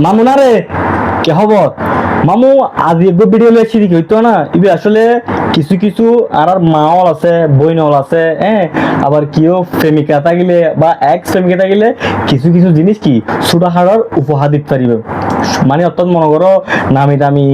মামুনা রে কে খবর? মামু আজ এগো ভিডিও লেছি দেখি হইতো না ইবে আসলে কিছু কিছু আর মাওল আছে বইনল আছে আবার কেউ প্রেমিকা থাকিলে বা এক্স প্রেমিকা থাকিলে কিছু কিছু জিনিস কি ছোটখাটোর উপহার দিতে পারিবে। মানে অর্থাৎ মনে করো নামি দামি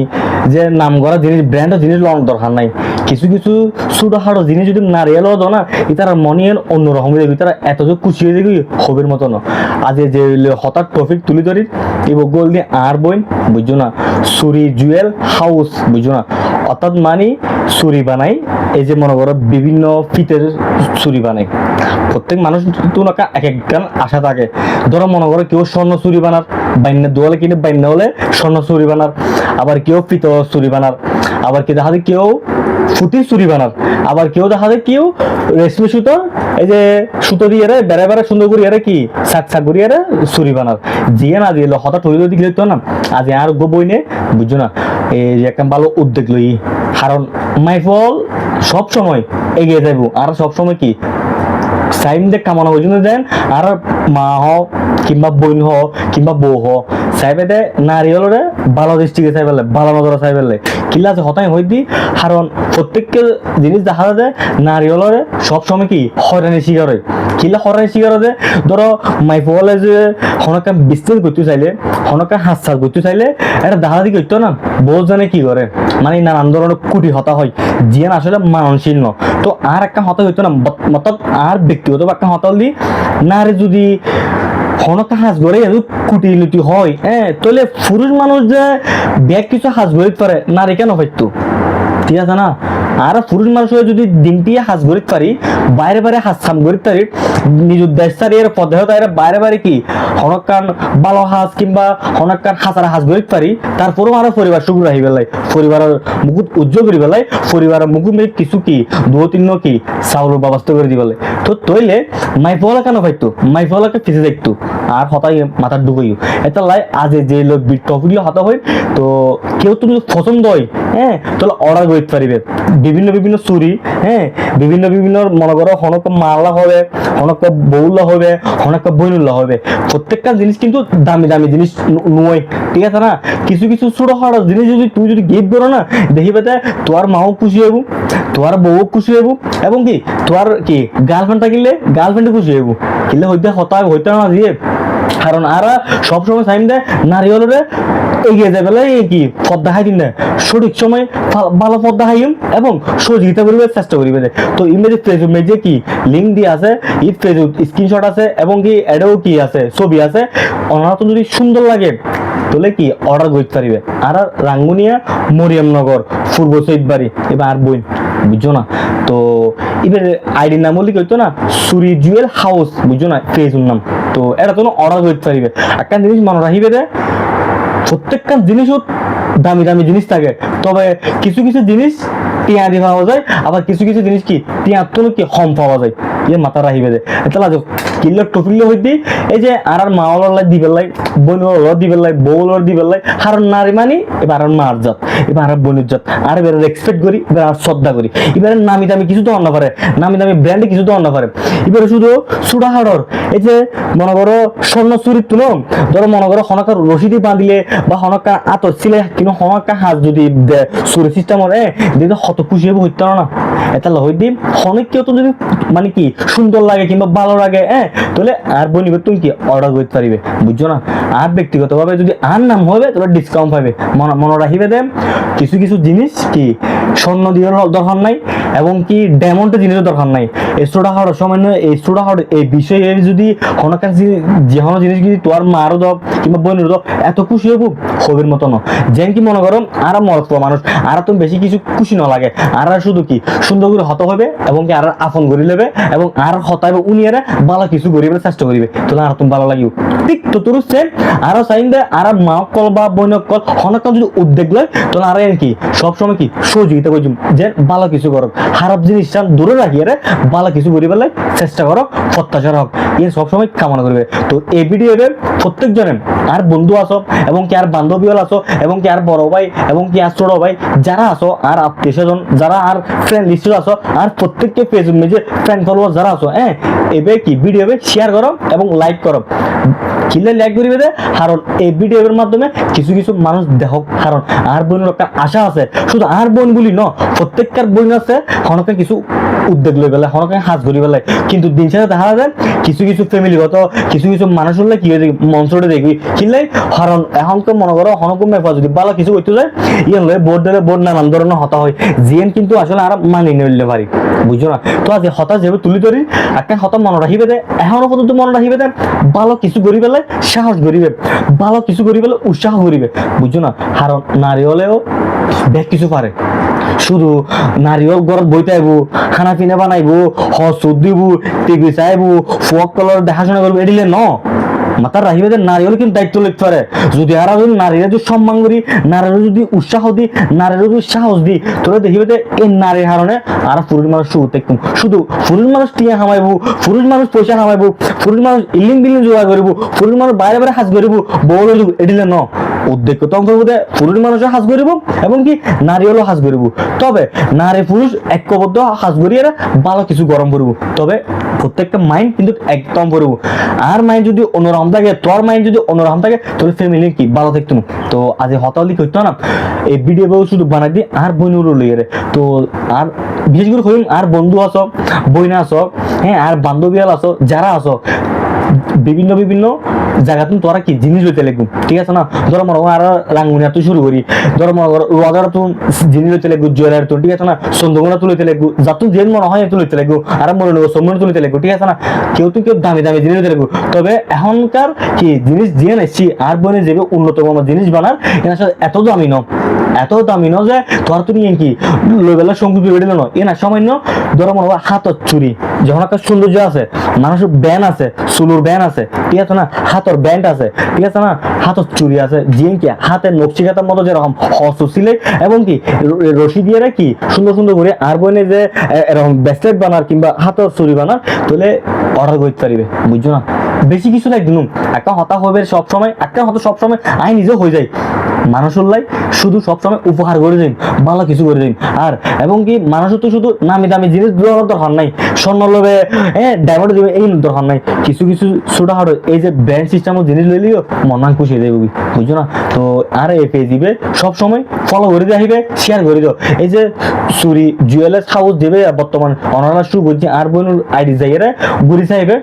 যে নাম করা জিনিস ব্র্যান্ডের জিনিস লওয়ার দরকার নাই। কিছু কিছু ছোটখাটো জিনিস যদি নারিয়েল দাও না তারা মনে অন্যরকম দেখবি, তারা এত যে খুশি হয়ে দেখবি হবের মতো না। আজ যে হঠাৎ টপিক তুলি ধরি এবার গোল দিয়ে আর বই বুঝছো না, সুরি জুয়েল হাউস বুঝছো না, অর্থাৎ মানে চুরি বানাই। এই যে মনে করো বিভিন্ন ফিতের চুরি বানাই। প্রত্যেক মানুষ তোমাকে এক এক গান আশা থাকে। ধরো মনে করো কেউ স্বর্ণ চুরি বানার, বাইন্যা দোয়ালে কিনে বাইন্যা হলে স্বর্ণ চুরি বানার, আবার কেউ পিতল চুরি বানার, আবার কি দেখা যায় কেউ সুতির চুরি বানার, আবার কেউ দেখা যায় কেউ রেশমি সুতোর এই যে সুতো দিয়ে বেড়ে বেড়ে সুন্দর করি আরে কি শাক শাক করি আরে চুরি বানার। জিয়ে না দিয়ে হঠাৎ হইলে দিকে তো না আজ আর গো বই নে বুঝছো না, এই যে একটা ভালো উদ্যোগ লই। কারণ মাইফল সব সময় এগিয়ে যাবো আর সব সময় কি সাইম দেখ কামনা পর্যন্ত দেন। আর মা হোক কিংবা বোন হোক কিংবা বউ হোক চাইবে দে নারীহলরে ভালো দৃষ্টিকে চাই পেলে ভালো নজরে চাই পেলে কিলা আছে হতাই হই দি। কারণ প্রত্যেককে জিনিস দেখা যায় নারীহলরে সবসময় কি হয়রানির শিকার হয়। কিলা হয়রানির শিকার হয় ধরো মাইফলে যে হনকা বিস্তার করতে চাইলে হনকা হাত করতে চাইলে এটা দেখা দি করতো না বউ জানে কি করে, মানে নানান ধরনের কুটি হতা হয় জিয়ান আসলে মানসিক ন। তো আর একটা হতা হইতো না মতলব আর ব্যক্তিগত একটা হতা হলি নারী যদি হনকা হাজ গড়ে কুটিলুটি হয় তাহলে পুরুষ মানুষ যে ব্যাগ কিছু হাজ গড়িতে পারে নারী কেন পাইতো, ঠিক আছে না। আর পুরুষ মানুষ যদি দিনটি হাজ গড়িতে পারি বাইরে বাইরে হাজ খাম গড়িতে পারি নিজের দেশ সারি এর পদে হতে বাইরে বাইরে কি হনকান ভালো হাজ কিংবা হনকান হাজার হাজ গড়িতে পারি তারপরেও আরো পরিবার সুখ রাখি বেলায় পরিবারের মুকুট উজ্জ্বল করি বেলায় পরিবারের মুকুট কিছু কি দু তিন কি চাউলের ব্যবস্থা করে দিবেলে। তো তৈলে মাইফলা কেন পাইতো মাইফলাকে ফিসে দেখতো আর হতাই মাথার ঢুকাইও এটা লাই আজ যে লোক টপিক হতা হয়। তো কেউ তুমি পছন্দ হয় তাহলে অর্ডার করতে পারিবে বিভিন্ন বিভিন্ন চুরি বিভিন্ন বিভিন্ন মনে করো হনক মালা হবে হনক বউলা হবে হনক বইনুল্লা হবে। প্রত্যেকটা জিনিস কিন্তু দামি দামি জিনিস নয়, ঠিক আছে না। কিছু কিছু ছোট খাটো জিনিস যদি তুমি যদি গিফট করো না দেখিবে তোমার মাও খুশি হইব, তোমার বউ খুশি হইব এবং কি তোমার কি গার্লফ্রেন্ড থাকিলে গার্লফ্রেন্ডে খুশি হইব। কিলে হইতে হতা হইতে না দিয়ে কারণ আর সবসময় চাইম দেয় নারীহলরে এগিয়ে যাবে কি পথ দেখাই দিন না সঠিক সময় ভালো পথ দেখাইম এবং সহযোগিতা করিবে চেষ্টা করিবে। তো ইমেজে ফেসবুক যে কি লিঙ্ক দিয়ে আছে এই ফেসবুক স্ক্রিনশট আছে এবং কি এডও কি আছে ছবি আছে ওনারা তো যদি সুন্দর লাগে তাহলে কি অর্ডার করতে পারিবে। আর রাঙ্গুনিয়া মরিয়মনগর পূর্ব সৈদ বাড়ি এবার আর বই বুঝছো না। তো এবার আইডির নাম বলি কইতো না সুরি জুয়েল হাউস বুঝছো না ফেসবুক নাম। তো এটা তো অর্ডার করতে পারিবে। একটা জিনিস মনে রাখিবে যে প্রত্যেকটা জিনিসও দামি দামি জিনিস থাকে, তবে কিছু কিছু জিনিস টিয়া দিয়ে পাওয়া যায় আবার কিছু কিছু জিনিস কি টিয়ার তো কি কম পাওয়া যায় ইয়ে মাথা রাখিবে যে এটা কিল্লো টপিল হইতে এই যে আর মাওয়ার দিবেল লাই বোন দিবেল লাই বউল দিবেল লাই আর নারী মানি এবার আর মার জাত এবার আর বোনের জাত আর এবার রেসপেক্ট করি এবার আর শ্রদ্ধা করি। এবার নামি দামি কিছু তো অন্য পারে নামি দামি ব্র্যান্ডে কিছু তো অন্য পারে। এবার শুধু সুডা হাড়র এই যে মনে করো স্বর্ণ চুরির তুলো ধরো মনে করো হনকার রশিদি বাঁধিলে বা হনকা আতর ছিলে কিন্তু হনকা হাত যদি চুরি সিস্টেম হয় দিদি কত খুশি হইব হইতে না এটা হই দিম অনেক কেউ তো যদি মানে কি সুন্দর লাগে কিংবা ভালো লাগে তাহলে আর বনিবে তুমি কি অর্ডার করতে পারিবে বুঝছো না। আর ব্যক্তিগতভাবে যদি আর নাম হবে তাহলে ডিসকাউন্ট পাবে মনে রাখিবে দেন। কিছু কিছু জিনিস কি স্বর্ণ দিয়ে দরকার নাই এবং কি ডায়মন্ডের জিনিসের দরকার নাই। এই সোডা হওয়ার সময় এই সোডা হওয়ার এই বিষয়ে যদি হনকার যে কোনো জিনিস যদি তোমার মারও দাও কিংবা বোনের দাও এত খুশি হবো হবের মতো না। যেন কি মনে করো আর মরত মানুষ আর তুমি বেশি কিছু খুশি না লাগে আর শুধু কি সুন্দর করে হত হবে এবং কি আর আপন করি নেবে এবং আর হতাইবে উনিয়ারে ভালো কিছু করিবে চেষ্টা করিবে তাহলে আর তুমি ভালো লাগিব। ঠিক তো তোর সেম আরো চাইন দে আর মা কল বা বইনক কল হনকা যদি উদ্যোগ লয় তাহলে আর কি সবসময় কি সহযোগিতা করি যে ভালো কিছু করো খারাপ জিনিসটা দূরে রাখি আরে ভালো কিছু করিবে চেষ্টা করো প্রত্যাশা হোক ইয়ে সবসময় কামনা করবে। তো এই ভিডিওতে প্রত্যেকজনে আর বন্ধু আসো এবং কি আর বান্ধবীও আসো এবং কি আর বড় ভাই এবং কি আর ছোট ভাই যারা আসো আর আত্মীয় স্বজন যারা আর ফ্রেন্ড লিস্টে আসো আর প্রত্যেককে ফেসবুক মেজে ফ্রেন্ড ফলোয়ার যারা আছো এবে কি ভিডিও শেয়ার করো এবং লাইক করো, কিনলে লাইক করিবে দে, কারণ এই ভিডিওর মাধ্যমে কিছু কিছু মানুষ দেখ, কারণ আর বোনের একটা আশা আছে, শুধু আর বোন বলি ন, প্রত্যেকটার বোন আছে হনকে কিছু উদ্যোগ লই পেলে, হনকে হাত ধরি পেলে, কিন্তু দিন শেষে দেখা যায় কিছু কিছু ফ্যামিলিগত কিছু কিছু মানুষ হলে কি হয়ে মঞ্চটা দেখবি কিনলে, কারণ এখন তো মনে করো হনকম ব্যাপার যদি ভালো কিছু করতে যায় ইয়ান লয় বোর্ড দিলে বোর্ড নানান ধরনের হতা হয়, জিএন কিন্তু আসলে আর মানিয়ে নিতে পারি, বুঝছো না? তো আজ হতা যেভাবে তুলি ধরি একটা হতা মনে রাখিবে দে, এখনো পর্যন্ত মনে রাখিবে দে, ভালো কিছু করি পেলে সাহস করিবে, ভালো কিছু করি পেলে উৎসাহ করিবে, বুঝছো না? কারণ নারী হলেও বেশ কিছু পারে, শুধু নারিয়ল ঘরত বইতে আইব, খানা পিনা বানাইবো, হসুদ দিব, টিভি চাইবো, ফক কলর দেখাশোনা করবো, এডিলে ন মাতার রাহিবে যে নারীও কিন্তু দায়িত্ব লিখতে পারে, যদি আর যদি নারীরা যদি সম্মান করি, নারীরা যদি উৎসাহ দিই, নারীরা যদি সাহস দিই, তাহলে দেখিবে যে এই নারীর কারণে আর পুরুষ মানুষ শুধু পুরুষ মানুষ টিয়া খামাইবো, পুরুষ মানুষ পয়সা খামাইবো, পুরুষ মানুষ ইলিং বিলিং জোগাড় করব, পুরুষ মানুষ বাইরে বাইরে হাজ করব, বউ এডিলে ন উদ্যোগ তো অন্তর্ভুক্ত পুরুষ মানুষও হাজ করিব এবং কি নারী হলেও হাজ করিব, তবে নারী পুরুষ ঐক্যবদ্ধ হাজ করিয়ে ভালো কিছু গরম করব, তবে প্রত্যেকটা মাইন্ড কিন্তু একদম করব, আর মাইন্ড যদি অন্যরকম থাকে, তোর মাইন্ড যদি অন্যরকম থাকে, তাহলে ফ্যামিলি কি ভালো থাকতো না। তো আজ হতাহলি করতো না, এই ভিডিও শুধু বানাই দিই আর বইনুরও লইয়ে রে, তো আর বিশেষ করে হইম আর বন্ধু আছো, বইনা আছো, আর বান্ধবীয়াল আছো, যারা আছো বিভিন্ন বিভিন্ন জায়গা তুমি তোরা কি জিনিস লইতে লাগবো, ঠিক আছে না? ধরো মনে আর রাঙ্গুনিয়া তুই শুরু করি, ধরো মনে করো রোজার তুই জিনিস লইতে লাগবো, জুয়েলারি তুই, ঠিক আছে না? সন্ধ্যা তুলিতে লাগবো, যা তুই যেন মনে হয় তুই লইতে লাগবো, আর মনে নেবো সম্মান তুলিতে লাগবো, ঠিক আছে না? কেউ তুই কেউ দামি দামি জিনিস লইতে লাগবো, তবে এখনকার কি জিনিস দিয়ে নেছি আর বনে যাবে উন্নত মানের জিনিস বানার, এর সাথে এত দামি ন, এত দামি ন যে তোর তুমি কি লইবেলা সংকুচ বেড়ে দিল না, এ না সামান্য ধরো মনে হয় হাতর চুরি, যখন একটা সৌন্দর্য আছে, মানুষের ব্যান আছে, চুলুর ব্যান আছে, ঠিক আছে না? হাতর ব্যান্ড আছে, ঠিক আছে না? হাতর চুরি আছে, জিএন কি হাতের নকশিকাতার মতো যেরকম হস্ত সিলে এবং কি রশি দিয়ে কি সুন্দর সুন্দর করে আর বনে যে এরকম ব্রেসলেট বানার কিংবা হাতর চুরি বানার, তাহলে অর্ডার করতে পারিবে, বুঝছো না? বেশি কিছু নাই দিনুম, একটা হতা হবে সবসময়, একটা হতা সবসময় আই নিজেও হয়ে যায়, মানুষের লাই শুধু সবসময় উপহার করে দিন, ভালো কিছু করে দিন, আর এবং কি মানুষের তো শুধু নামি দামি জিনিস দেওয়ার দরকার নাই, স্বর্ণ লোভে ডায়মন্ড দেবে এই দরকার নাই, কিছু কিছু ছোটখাটো এই যে ব্র্যান্ড সিস্টেমের জিনিস লইলেও মন খুশি হয়ে যাবে, বুঝছো না? তো আর এই পেজ দিবে সবসময় ফলো করে দিয়ে আসবে, শেয়ার করে দিও, এই যে চুরি জুয়েলার্স হাউস দেবে বর্তমান অনারা শুরু করছে, আর বোনের আইডি যাইয়ে ঘুরি চাইবে,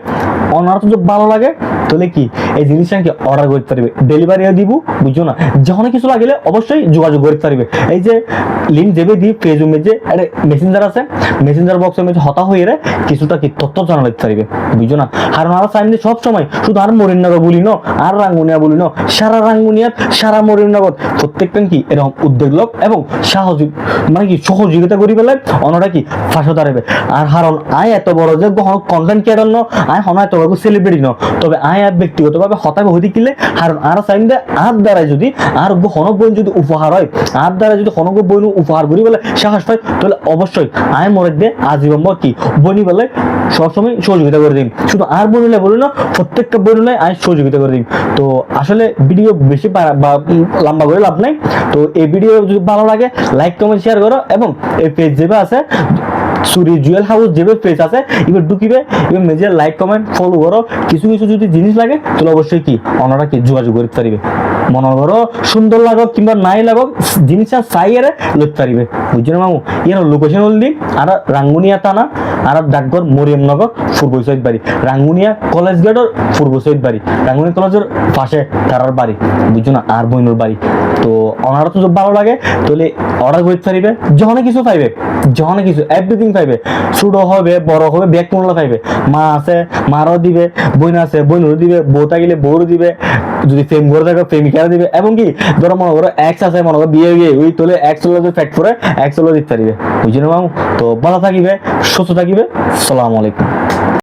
অনারা তো ভালো লাগে তাহলে কি এই জিনিসটা কি অর্ডার করতে পারবে, ডেলিভারিও দিব, বুঝছো না? যখন কিছু লাগলে অবশ্যই যোগাযোগ করতে পারবে, এই যে লিঙ্ক দেবে দি ফেসবুকে যে একটা মেসেঞ্জার আছে, মেসেঞ্জার বক্সের মধ্যে হতা হয়ে কিছুটা কি তথ্য জানা লাগতে পারবে, বুঝছো না? কারণ আর চাইলে সব সময় শুধু আর মরিনগর বলি ন, আর রাঙ্গুনিয়া বলি ন, সারা রাঙ্গুনিয়াত সারা মরিনগর প্রত্যেকটা কি এরকম উদ্যোগ লোক এবং সাহস মানে কি সহযোগিতা করি পেলে অন্যটা কি ফাঁসে দাঁড়াবে, আর কারণ আয় এত বড় যে কন্টেন্ট ক্রিয়েটর ন, আয় হন এত বড় সেলিব্রিটি ন, তবে আয় আর ব্যক্তিগতভাবে হতাবে হইতে কিলে, কারণ আর চাইলে আর দ্বারা যদি আর হনক বইন যদি উপহার হয়, আর দ্বারা যদি হনক বইন উপহার করি বলে সাহস পায়, তাহলে অবশ্যই আয় মরে দিয়ে আজীবন কি বনি বলে সবসময় সহযোগিতা করে দিন, শুধু আর বনিলে বলি না, প্রত্যেকটা বনিলে আয় সহযোগিতা করে দিন। তো আসলে ভিডিও বেশি লম্বা করে লাভ নাই, তো এই ভিডিও যদি ভালো লাগে লাইক কমেন্ট শেয়ার করো, এবং এই পেজ যেভাবে আছে সুরি জুয়েল হাউস যেভাবে পেজ আছে এবার ঢুকিবে, এবার মেজে লাইক কমেন্ট ফলো করো, কিছু কিছু যদি জিনিস লাগে তাহলে অবশ্যই কি ওনারা কি যোগাযোগ করতে পারিবে, মনে করো সুন্দর লাগো কিংবা নাই লাগো জিনিসটা চাইয়ে লইতে পারিবে, বুঝছো না মামু? ইয়ার লোকেশন হল দিন আর রাঙ্গুনিয়া থানা আর ডাকঘর মরিয়মনগর পূর্ব সৈয়দ বাড়ি, রাঙ্গুনিয়া কলেজ গেটের পূর্ব সৈয়দ বাড়ি, রাঙ্গুনিয়া কলেজের পাশে তারার বাড়ি, বুঝছো না? আর বইনুর বাড়ি। তো ওনারা তো ভালো লাগে তাহলে অর্ডার করতে পারিবে, যখন কিছু পাইবে, যখন কিছু এভরিথিং পাইবে, ছোট হবে বড় হবে ব্যাগ মূল্য পাইবে, মা আছে মারও দিবে, বোন আছে বোনও দিবে, বউ থাকিলে বউরও দিবে, যদি প্রেম করে থাকে প্রেমিকারা দিবে, এবং কি ধরো মনে করো এক্স আছে, মনে করো বিয়ে গিয়ে ওই তোলে এক্স ফ্যাক্ট করে এক্স দিতে পারিবে, বুঝছো না মামু? তো ভালো থাকিবে, সুস্থ থাকিবে, আসসালামু আলাইকুম।